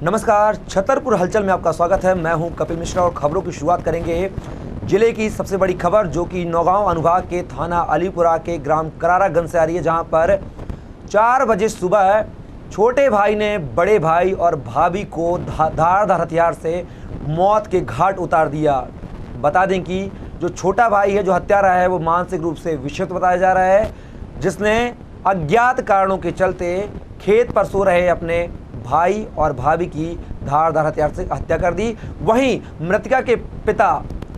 नमस्कार, छतरपुर हलचल में आपका स्वागत है। मैं हूं कपिल मिश्रा और खबरों की शुरुआत करेंगे जिले की सबसे बड़ी खबर जो कि नौगांव अनुभाग के थाना अलीपुरा के ग्राम करारागंज से आ रही है, जहां पर 4 बजे सुबह छोटे भाई ने बड़े भाई और भाभी को धारदार हथियार से मौत के घाट उतार दिया। बता दें कि जो छोटा भाई है, जो हत्यारा है, वो मानसिक रूप से विक्षिप्त बताया जा रहा है, जिसने अज्ञात कारणों के चलते खेत पर सो रहे अपने भाई और भाभी की धारदार हथियार से हत्या कर दी। वहीं मृतका के पिता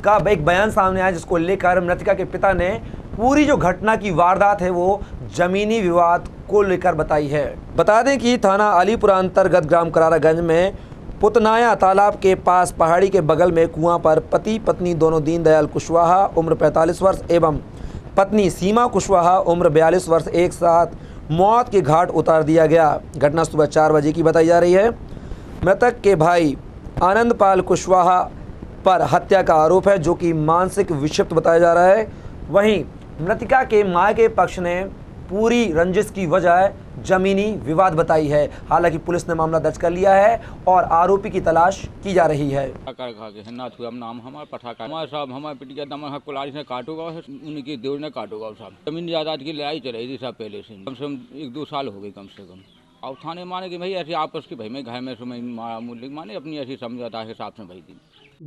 का एक बयान सामने आया, जिसको लेकर मृतका के पिता ने पूरी जो घटना की वारदात है वो जमीनी विवाद को लेकर बताई है। बता दें कि थाना अलीपुरा अंतर्गत ग्राम करारागंज में पुतनाया तालाब के पास पहाड़ी के बगल में कुआं पर पति पत्नी दोनों दीनदयाल कुशवाहा उम्र 45 वर्ष एवं पत्नी सीमा कुशवाहा उम्र 42 वर्ष एक साथ मौत के घाट उतार दिया गया। घटना सुबह 4 बजे की बताई जा रही है। मृतक के भाई आनंदपाल कुशवाहा पर हत्या का आरोप है, जो कि मानसिक विक्षिप्त बताया जा रहा है। वहीं मृतका के मां के पक्ष ने पूरी रंजिश की वजह जमीनी विवाद बताई है। हालांकि पुलिस ने मामला दर्ज कर लिया है और आरोपी की तलाश की जा रही है। नाम हमारे पटाखा हमारे साहब हमारे पिटिया दम कुलाड़ी से काटूगा, उनकी देवर ने काटूगा साहब। जमीन जायदाद की लड़ाई चल रही थी साहब, पहले से कम 1-2 साल हो गई कम से कम। और थाने माने कि भाई ऐसी आपस की भाई में घर में मामूली माने अपनी ऐसी समझौता के हिसाब से भाई दी।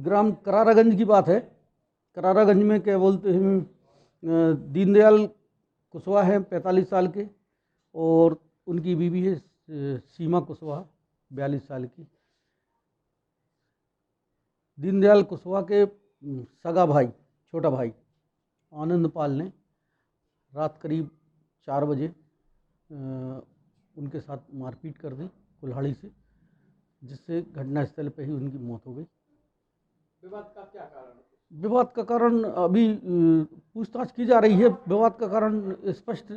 ग्राम करारागंज की बात है। करारागंज में क्या बोलते हैं, दीनदयाल कुशवाहा हैं 45 साल के और उनकी बीवी है सीमा कुशवाहा 42 साल की। दीनदयाल कुशवाहा के सगा भाई छोटा भाई आनंदपाल ने रात करीब 4 बजे उनके साथ मारपीट कर दी कुल्हाड़ी से, जिससे घटनास्थल पर ही उनकी मौत हो गई। विवाद का क्या कारण? विवाद का कारण अभी पूछताछ की जा रही है। विवाद का कारण स्पष्ट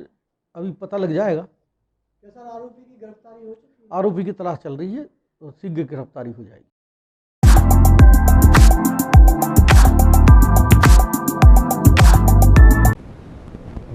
अभी पता लग जाएगा। सर, आरोपी की गिरफ्तारी हो चुकी है? आरोपी की तलाश चल रही है तो शीघ्र गिरफ्तारी हो जाएगी।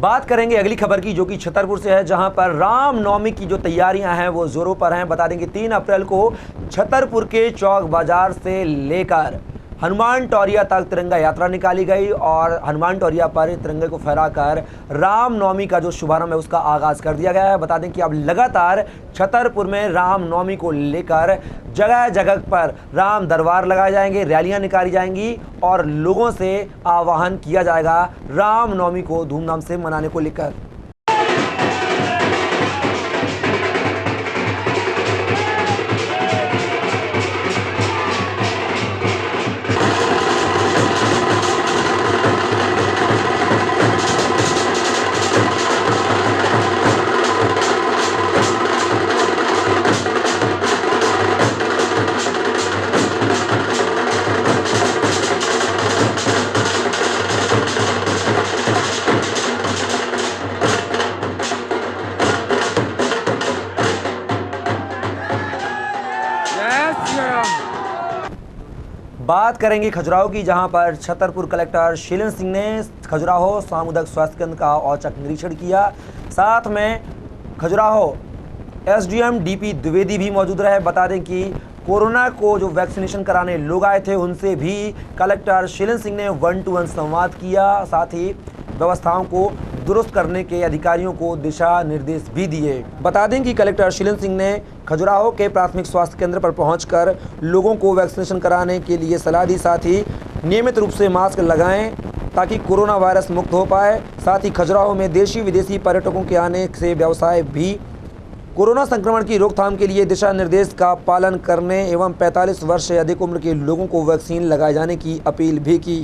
बात करेंगे अगली खबर की, जो कि छतरपुर से है, जहां पर रामनवमी की जो तैयारियां हैं वो जोरों पर हैं। बता दें कि 3 अप्रैल को छतरपुर के चौक बाजार से लेकर हनुमान टोरिया तक तिरंगा यात्रा निकाली गई और हनुमान टोरिया पर तिरंगे को फहराकर रामनवमी का जो शुभारंभ है उसका आगाज कर दिया गया है। बता दें कि अब लगातार छतरपुर में रामनवमी को लेकर जगह जगह पर राम दरबार लगाए जाएंगे, रैलियां निकाली जाएंगी और लोगों से आह्वान किया जाएगा रामनवमी को धूमधाम से मनाने को लेकर। बात करेंगे खजुराहो की, जहां पर छतरपुर कलेक्टर शीलन सिंह ने खजुराहो सामुदायिक स्वास्थ्य केंद्र का औचक निरीक्षण किया। साथ में खजुराहो एसडीएम डीपी द्विवेदी भी मौजूद रहे। बता दें कि कोरोना को जो वैक्सीनेशन कराने लोग आए थे उनसे भी कलेक्टर शीलन सिंह ने 1-to-1 संवाद किया। साथ ही व्यवस्थाओं को दुरुस्त करने के अधिकारियों को दिशा निर्देश भी दिए। बता दें कि कलेक्टर शीलन सिंह ने खजुराहो के प्राथमिक स्वास्थ्य केंद्र पर पहुंचकर लोगों को वैक्सीनेशन कराने के लिए सलाह दी। साथ ही नियमित रूप से मास्क लगाएं ताकि कोरोना वायरस मुक्त हो पाए। साथ ही खजुराहो में देशी विदेशी पर्यटकों के आने से व्यवसाय भी कोरोना संक्रमण की रोकथाम के लिए दिशा निर्देश का पालन करने एवं 45 वर्ष से अधिक उम्र के लोगों को वैक्सीन लगाए जाने की अपील भी की।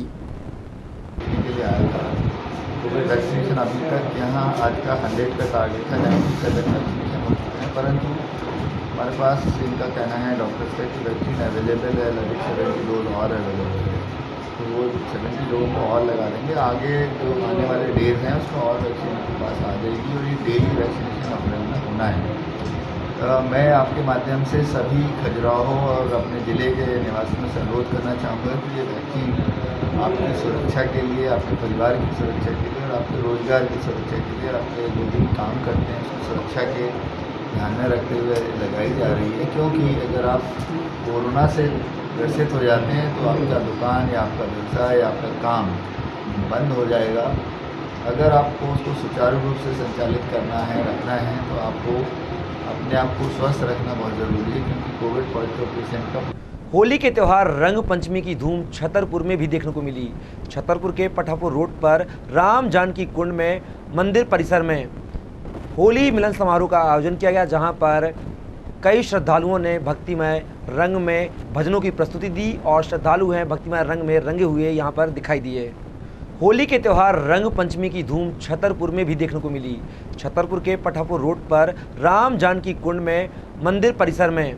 वैक्सीनेशन अभी तक यहाँ आज का 100 का टारगेट था, 97 वैक्सीनेशन हो चुके हैं, परंतु हमारे पास इनका कहना है डॉक्टर्स का कि वैक्सीन अवेलेबल है, लगभग 70 डोज और अवेलेबल है, तो वो 70 डोज को और लगा देंगे। आगे जो आने वाले डेज हैं उसमें और वैक्सीन के पास आ जाएगी और ये डेली वैक्सीनेशन अप्रैल में होना है। मैं आपके माध्यम से सभी खजुराहो और अपने ज़िले के निवासियों से अनुरोध करना चाहूँगा कि ये वैक्सीन आपकी सुरक्षा के लिए, आपके परिवार की सुरक्षा के लिए और आपके रोज़गार की सुरक्षा के लिए और आपके जो भी काम करते हैं उसकी सुरक्षा के ध्यान में रखते हुए लगाई जा रही है, क्योंकि अगर आप कोरोना से ग्रसित हो जाते हैं तो आपका दुकान या आपका व्यवसाय या आपका काम बंद हो जाएगा। अगर आपको उसको सुचारू रूप से संचालित करना है, रखना है, तो आपको अपने आप को स्वस्थ रखना बहुत ज़रूरी है, क्योंकि कोविड पॉजिटिव पेशेंट का होली के त्यौहार रंग पंचमी की धूम छतरपुर में भी देखने को मिली। छतरपुर के पठापुर रोड पर राम जानकी कुंड में मंदिर परिसर में होली मिलन समारोह का आयोजन किया गया, जहां पर कई श्रद्धालुओं ने भक्तिमय रंग में भजनों की प्रस्तुति दी और श्रद्धालु हैं भक्तिमय रंग में रंगे हुए यहां पर दिखाई दिए। होली के त्यौहार रंग पंचमी की धूम छतरपुर में भी देखने को मिली। छतरपुर के पठापुर रोड पर राम जानकी कुंड में मंदिर परिसर में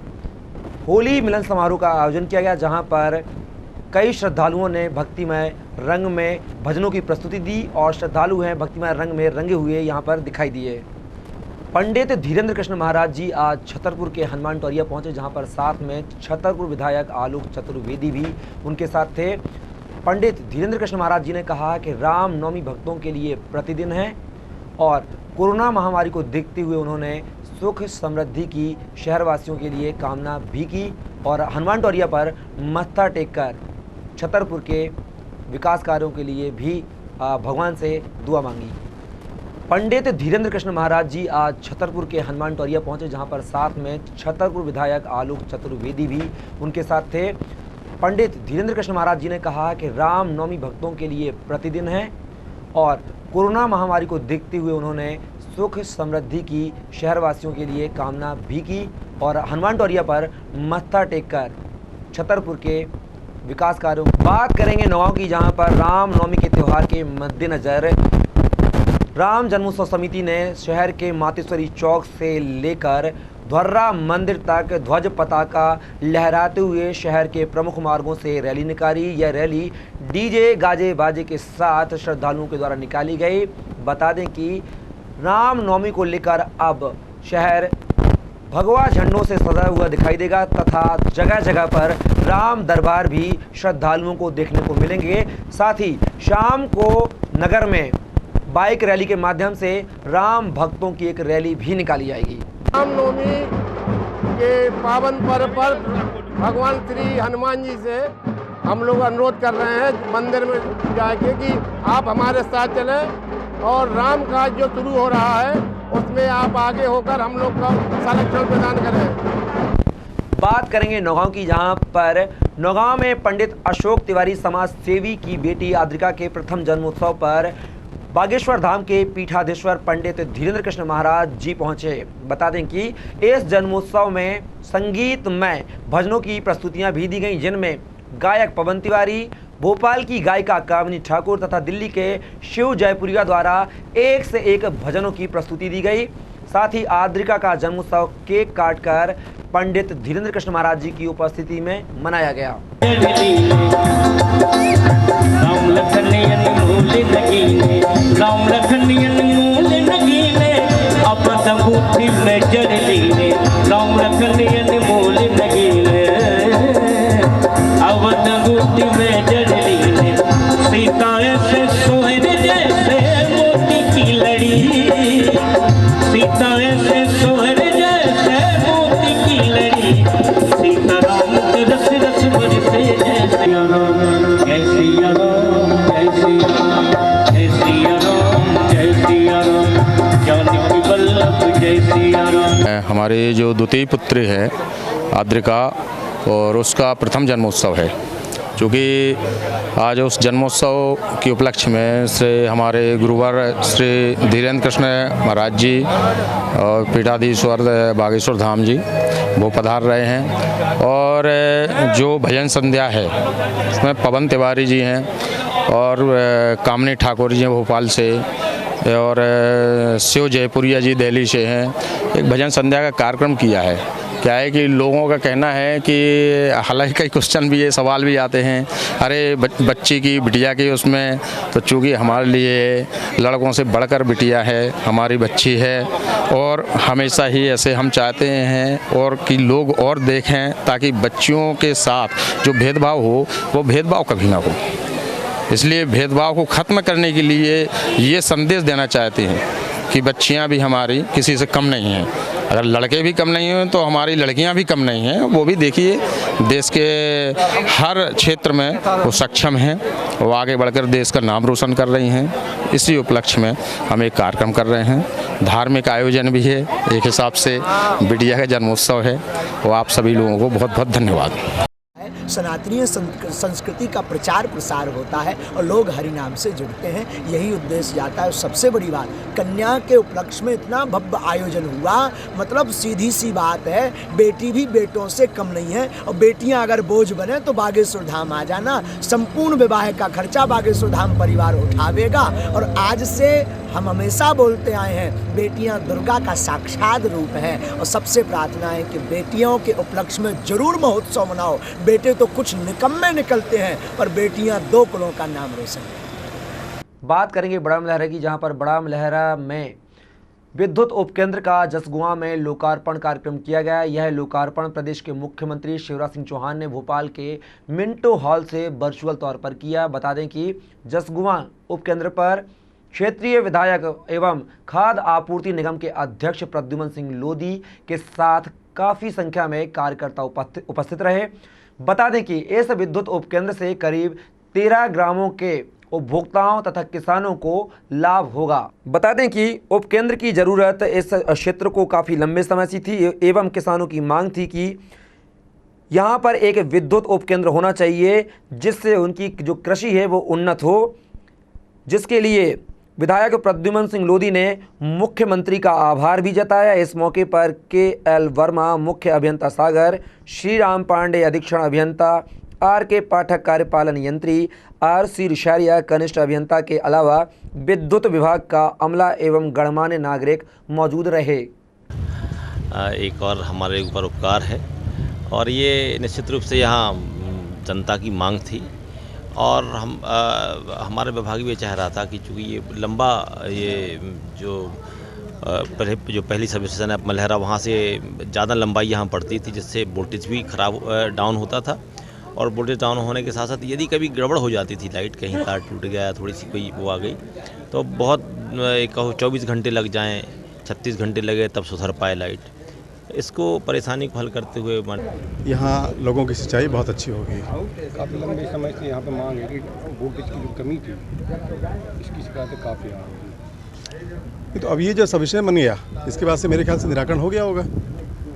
होली मिलन समारोह का आयोजन किया गया, जहां पर कई श्रद्धालुओं ने भक्तिमय रंग में भजनों की प्रस्तुति दी और श्रद्धालु हैं भक्तिमय रंग में रंगे हुए यहां पर दिखाई दिए। पंडित धीरेन्द्र कृष्ण महाराज जी आज छतरपुर के हनुमान टोरिया पहुंचे, जहां पर साथ में छतरपुर विधायक आलोक चतुर्वेदी भी उनके साथ थे। पंडित धीरेन्द्र कृष्ण महाराज जी ने कहा कि रामनवमी भक्तों के लिए प्रतिदिन है और कोरोना महामारी को देखते हुए उन्होंने सुख समृद्धि की शहरवासियों के लिए कामना भी की और हनुमान टोरिया पर मत्था टेककर छतरपुर के विकास कार्यों के लिए भी भगवान से दुआ मांगी। पंडित धीरेन्द्र कृष्ण महाराज जी आज छतरपुर के हनुमान टोरिया पहुंचे, जहां पर साथ में छतरपुर विधायक आलोक चतुर्वेदी भी उनके साथ थे। पंडित धीरेन्द्र कृष्ण महाराज जी ने कहा कि रामनवमी भक्तों के लिए प्रतिदिन है और कोरोना महामारी को देखते हुए उन्होंने सुख समृद्धि की शहरवासियों के लिए कामना भी की और हनुमान टोरिया पर मत्था टेककर छतरपुर के विकास कार्यों बात करेंगे नौगांव की, जहां पर रामनवमी के त्यौहार के मद्देनजर राम जन्मोत्सव समिति ने शहर के मातेश्वरी चौक से लेकर ध्वर्रा मंदिर तक ध्वज पताका लहराते हुए शहर के प्रमुख मार्गों से रैली निकाली। यह रैली डीजे गाजे बाजे के साथ श्रद्धालुओं के द्वारा निकाली गई। बता दें कि रामनवमी को लेकर अब शहर भगवा झंडों से सजा हुआ दिखाई देगा तथा जगह जगह पर राम दरबार भी श्रद्धालुओं को देखने को मिलेंगे। साथ ही शाम को नगर में बाइक रैली के माध्यम से राम भक्तों की एक रैली भी निकाली जाएगी। रामनवमी के पावन पर्व पर भगवान श्री हनुमान जी से हम लोग अनुरोध कर रहे हैं मंदिर में जाके कि आप हमारे साथ चलें और राम का जो शुरू हो रहा है उसमें आप आगे होकर हम लोग का संरक्षण प्रदान करें। बात करेंगे नौगांव की, जहां पर नौगांव में पंडित अशोक तिवारी समाज सेवी की बेटी आद्रिका के प्रथम जन्मोत्सव पर बागेश्वर धाम के पीठाधीश्वर पंडित धीरेन्द्र कृष्ण महाराज जी पहुंचे। बता दें कि इस जन्मोत्सव में संगीतमय भजनों की प्रस्तुतियां भी दी गईं, जिनमें गायक पवन तिवारी, भोपाल की गायिका कामिनी ठाकुर तथा दिल्ली के शिव जयपुरिया द्वारा एक से एक भजनों की प्रस्तुति दी गई। साथ ही आद्रिका का जन्मोत्सव केक काटकर पंडित धीरेन्द्र कृष्ण महाराज जी की उपस्थिति में मनाया गया। राम लखन अब तबूती में जड़ लीने, राम लखन मूल नगीने अब तबूती में जड़ लीने, सीता ऐसे सोहर जैसे मोती की लड़ी, सीता ऐसे सोहर जैसे मोती की लड़ी, सीता राम के रस रस बरसे जैसे जय सिया राम जय सिया राम जय सिया राम जय सिया राम जानकी वल्लभ जय सिया राम। हमारे जो द्वितीय पुत्री है आद्रिका और उसका प्रथम जन्मोत्सव है, चूँकि आज उस जन्मोत्सव के उपलक्ष्य में से हमारे गुरुवर श्री धीरेन्द्र कृष्ण महाराज जी और पीठाधीश्वर बागेश्वर धाम जी वो पधार रहे हैं और जो भजन संध्या है उसमें पवन तिवारी जी हैं और कामिनी ठाकुर जी हैं भोपाल से और शिव जयपुरिया जी दिल्ली से हैं। एक भजन संध्या का कार्यक्रम किया है। क्या है कि लोगों का कहना है कि हालांकि कई क्वेश्चन भी है, सवाल भी आते हैं, अरे बच्ची की बिटिया की उसमें, तो चूँकि हमारे लिए लड़कों से बढ़कर बिटिया है, हमारी बच्ची है और हमेशा ही ऐसे हम चाहते हैं और कि लोग और देखें ताकि बच्चियों के साथ जो भेदभाव हो वो भेदभाव कभी ना हो। इसलिए भेदभाव को ख़त्म करने के लिए ये संदेश देना चाहते हैं कि बच्चियां भी हमारी किसी से कम नहीं हैं अगर लड़के भी कम नहीं हैं तो हमारी लड़कियां भी कम नहीं हैं। वो भी देखिए देश के हर क्षेत्र में वो सक्षम हैं, वो आगे बढ़कर देश का नाम रोशन कर रही हैं। इसी उपलक्ष्य में हम एक कार्यक्रम कर रहे हैं, धार्मिक आयोजन भी है, एक हिसाब से बिटिया का जन्मोत्सव है। वो आप सभी लोगों को बहुत बहुत धन्यवाद। सनातनीय संस्कृति का प्रचार प्रसार होता है और लोग हरि नाम से जुड़ते हैं, यही उद्देश्य जाता है। सबसे बड़ी बात, कन्या के उपलक्ष्य में इतना भव्य आयोजन हुआ, मतलब सीधी सी बात है, बेटी भी बेटों से कम नहीं है। और बेटियां अगर बोझ बने तो बागेश्वर धाम आ जाना, संपूर्ण विवाह का खर्चा बागेश्वर धाम परिवार उठावेगा। और आज से हम हमेशा बोलते आए हैं, बेटियां दुर्गा का साक्षात रूप हैं। और सबसे प्रार्थना है कि बेटियों के उपलक्ष्य में जरूर महोत्सव मनाओ। बेटे तो कुछ निकम्मे निकलते हैं, पर बेटियां 2 कुलों का नाम रोशन करें। बात करेंगे बड़ा मलहरा की, जहां पर बड़ा मलहरा में विद्युत उपकेंद्र का जसगुआ में लोकार्पण कार्यक्रम किया गया। यह लोकार्पण प्रदेश के मुख्यमंत्री शिवराज सिंह चौहान ने भोपाल के मिंटो हॉल से वर्चुअल तौर पर किया। बता दें कि जसगुआ उपकेंद्र पर क्षेत्रीय विधायक एवं खाद्य आपूर्ति निगम के अध्यक्ष प्रद्युमन सिंह लोधी के साथ काफ़ी संख्या में कार्यकर्ता उपस्थित रहे। बता दें कि इस विद्युत उपकेंद्र से करीब 13 ग्रामों के उपभोक्ताओं तथा किसानों को लाभ होगा। बता दें कि उपकेंद्र की ज़रूरत इस क्षेत्र को काफ़ी लंबे समय से थी एवं किसानों की मांग थी कि यहाँ पर एक विद्युत उपकेंद्र होना चाहिए जिससे उनकी जो कृषि है वो उन्नत हो, जिसके लिए विधायक प्रद्युमन सिंह लोधी ने मुख्यमंत्री का आभार भी जताया। इस मौके पर KL वर्मा मुख्य अभियंता सागर, श्री राम पांडे अधीक्षण अभियंता, RK पाठक कार्यपालन यंत्री, RC रिशारिया कनिष्ठ अभियंता के अलावा विद्युत विभाग का अमला एवं गणमान्य नागरिक मौजूद रहे। एक और हमारे ऊपर उपकार है और ये निश्चित रूप से यहाँ जनता की मांग थी और हमारे विभाग भी चाह रहा था कि चूँकि ये लंबा जो पहली सब स्टेशन है मलहरा, वहाँ से ज़्यादा लंबाई यहाँ पड़ती थी जिससे वोल्टेज भी खराब डाउन होता था। और वोल्टेज डाउन होने के साथ साथ यदि कभी गड़बड़ हो जाती थी, लाइट कहीं तार टूट गया, थोड़ी सी कोई वो आ गई, तो बहुत कहो 24 घंटे लग जाएँ, 36 घंटे लगे तब सुधर पाए लाइट। इसको परेशानी को हल करते हुए यहाँ लोगों की सिंचाई बहुत अच्छी होगी। काफ़ी लंबे समय से यहाँ पे मांग है कि वोल्टेज की जो कमी थी, इसकी शिकायतें काफ़ी आ रही हैं। तो अब ये जो सब स्टेशन बन गया, इसके बाद से मेरे ख्याल से निराकरण हो गया होगा,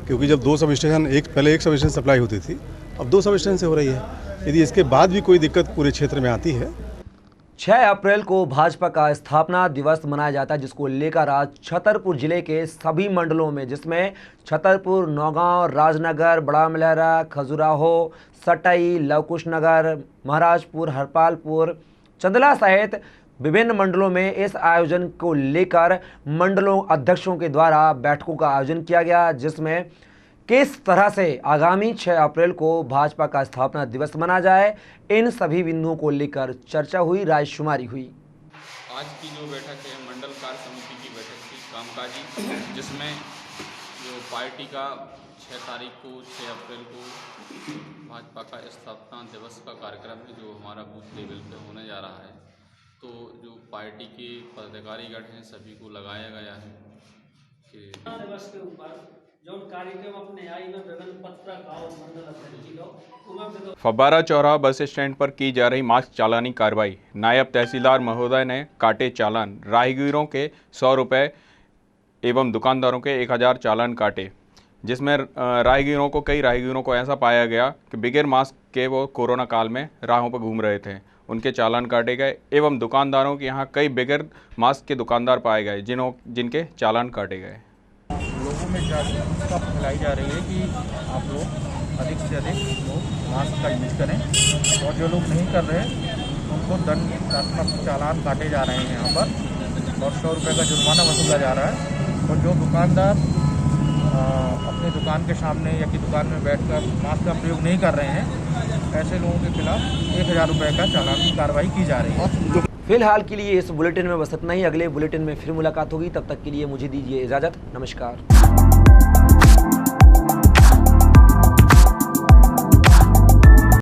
क्योंकि जब 2 सब स्टेशन पहले एक सब स्टेशन सप्लाई होती थी, अब 2 सब स्टेशन से हो रही है। यदि इसके बाद भी कोई दिक्कत पूरे क्षेत्र में आती है। 6 अप्रैल को भाजपा का स्थापना दिवस मनाया जाता है, जिसको लेकर आज छतरपुर जिले के सभी मंडलों में, जिसमें छतरपुर, नौगांव, राजनगर, बड़ा मलहरा, खजुराहो, सटई, लवकुश नगर, महाराजपुर, हरपालपुर, चंदला सहित विभिन्न मंडलों में इस आयोजन को लेकर मंडलों अध्यक्षों के द्वारा बैठकों का आयोजन किया गया, जिसमें किस तरह से आगामी 6 अप्रैल को भाजपा का स्थापना दिवस मनाया जाए, इन सभी बिंदुओं को लेकर चर्चा हुई, रायशुमारी हुई। आज की जो बैठक है मंडल कार्य समिति की बैठक थी कामकाजी, जिसमें जो पार्टी का 6 तारीख को 6 अप्रैल को भाजपा का स्थापना दिवस का कार्यक्रम है जो हमारा बूथ लेवल पे होने जा रहा है। तो जो पार्टी के पदाधिकारीगण हैं सभी को लगाया गया है कि दिवस के ऊपर जो कार्यक्रम अपने आई में विभिन्न पत्रक और मंडल अध्यक्ष फब्बारा चौराहा बस स्टैंड पर की जा रही मास्क चालानी कार्रवाई। नायब तहसीलदार महोदय ने काटे चालान। राहगीरों के 100 रुपये एवं दुकानदारों के 1000 चालान काटे, जिसमें कई राहगीरों को ऐसा पाया गया कि बगैर मास्क के वो कोरोना काल में राहों पर घूम रहे थे, उनके चालान काटे गए। एवं दुकानदारों के यहाँ कई बगैर मास्क के दुकानदार पाए गए जिनके चालान काटे गए। लोगों में जागरूकता फैलाई जा रही है कि आप लोग अधिक से अधिक लोग मास्क का यूज करें, और जो लोग नहीं कर रहे उनको दंडात्मक चालान काटे जा रहे हैं यहाँ पर, और 100 रुपये का जुर्माना वसूला जा रहा है। और जो दुकानदार अपनी दुकान के सामने या कि दुकान में बैठकर मास्क का प्रयोग नहीं कर रहे हैं, ऐसे लोगों के खिलाफ 1000 रुपये का चालान की कार्रवाई की जा रही है। फिलहाल के लिए इस बुलेटिन में बस इतना ही। अगले बुलेटिन में फिर मुलाकात होगी, तब तक के लिए मुझे दीजिए इजाज़त। नमस्कार।